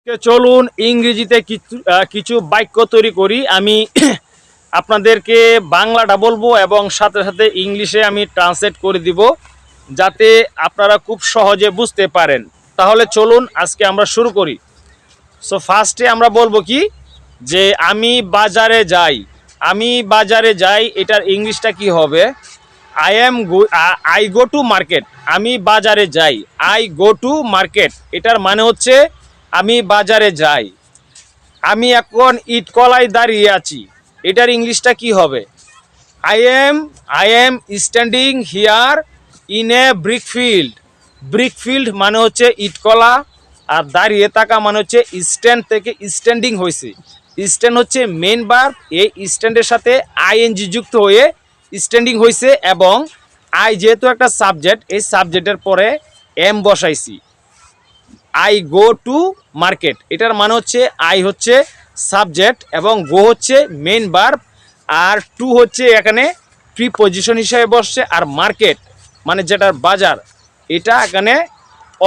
চলুন ইংরেজিতে কিছু বাক্য তৈরি করি। আমি আপনাদেরকে বাংলাটা বলবো এবং সাথে সাথে ইংলিশে আমি ট্রান্সলেট করে দিব, যাতে আপনারা খুব সহজে বুঝতে পারেন। তাহলে চলুন আজকে আমরা শুরু করি। সো ফার্স্টে আমরা বলবো কি, যে আমি বাজারে যাই। আমি বাজারে যাই, এটার ইংলিশটা কি হবে? I go to market. আমি বাজারে যাই, আই গো টু মার্কেট। এটার মানে হচ্ছে আমি বাজারে যাই। আমি এখন ইটকলায় দাঁড়িয়ে আছি, এটার ইংলিশটা কি হবে? I am standing here in a brick field. Brick field মানে হচ্ছে ইটকলা, আর দাঁড়িয়ে থাকা মানে হচ্ছে স্ট্যান্ড থেকে স্ট্যান্ডিং হয়েছে। স্ট্যান্ড হচ্ছে মেন ভার্ব, এই স্ট্যান্ডের সাথে আইএনজি যুক্ত হয়ে স্ট্যান্ডিং হয়েছে, এবং আই যেহেতু একটা সাবজেক্ট, এই সাবজেক্টের পরে এম বসাইছি। আই গো টু মার্কেট, এটার মানে হচ্ছে আই হচ্ছে সাবজেক্ট এবং গো হচ্ছে মেন ভার্ব, আর টু হচ্ছে এখানে প্রিপজিশন হিসাবে বসছে, আর মার্কেট মানে যেটার বাজার, এটা এখানে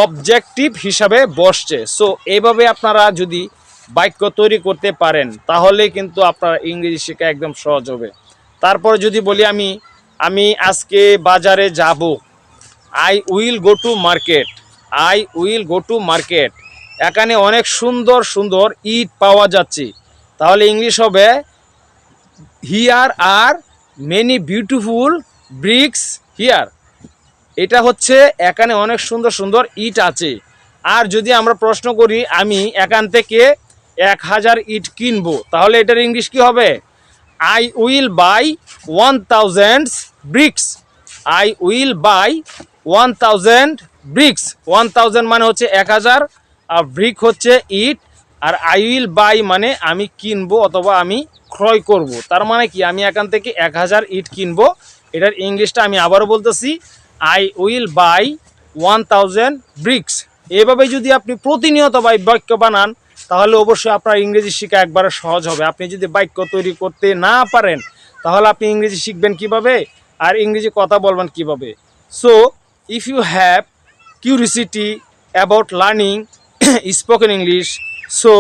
অবজেক্টিভ হিসাবে বসছে। সো এইভাবে আপনারা যদি বাক্য তৈরি করতে পারেন তাহলে কিন্তু আপনার ইংরেজি শেখা একদম সহজ হবে। তারপর যদি বলি আমি আজকে বাজারে যাব, I will go to market. I will go to market. এখানে অনেক সুন্দর সুন্দর ইট পাওয়া যাচ্ছে, তাহলে ইংলিশ হবে here are many beautiful bricks here. এটা হচ্ছে এখানে অনেক সুন্দর সুন্দর ইট আছে। আর যদি আমরা প্রশ্ন করি আমি এখান থেকে 1000 ইট কিনবো, তাহলে এটার ইংলিশ কি হবে? I will buy 1000 bricks. I will buy 1000 bricks. 1000 মানে হচ্ছে 1000, আর ব্রিক হচ্ছে ইট, আর আই উইল বাই মানে আমি কিনবো অথবা আমি ক্রয় করব। তার মানে কি, আমি এখান থেকে 1000 ইট কিনবো। এটার ইংলিশটা আমি আবারও বলতেছি, আই উইল বাই 1000 ব্রিক্স। এভাবে যদি আপনি প্রতিনিয়ত বাক্য বানান তাহলে অবশ্যই আপনার ইংরেজি শেখা একবারে সহজ হবে। আপনি যদি বাক্য তৈরি করতে না পারেন তাহলে আপনি ইংরেজি শিখবেন কিভাবে, আর ইংরেজি কথা বলবেন কিভাবে? So if you have curiosity about learning spoken English, so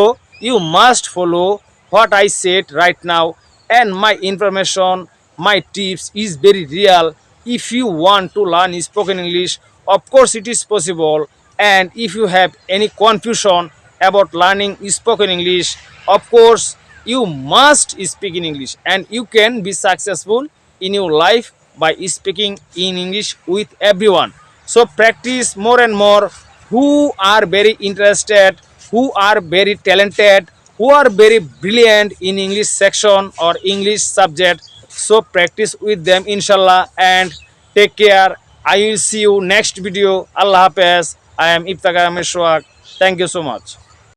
you must follow what I said right now, and my information, my tips is very real. If you want to learn spoken English, of course it is possible, and if you have any confusion about learning spoken English, of course you must speak in English, and you can be successful in your life by speaking in English with everyone. So practice more and more. Who are very interested, who are very talented, who are very brilliant in English section or English subject, so practice with them inshallah, and take care. I will see you next video. Allah Hafiz. I am Iftikhar Ahmed Shoaib. Thank you so much.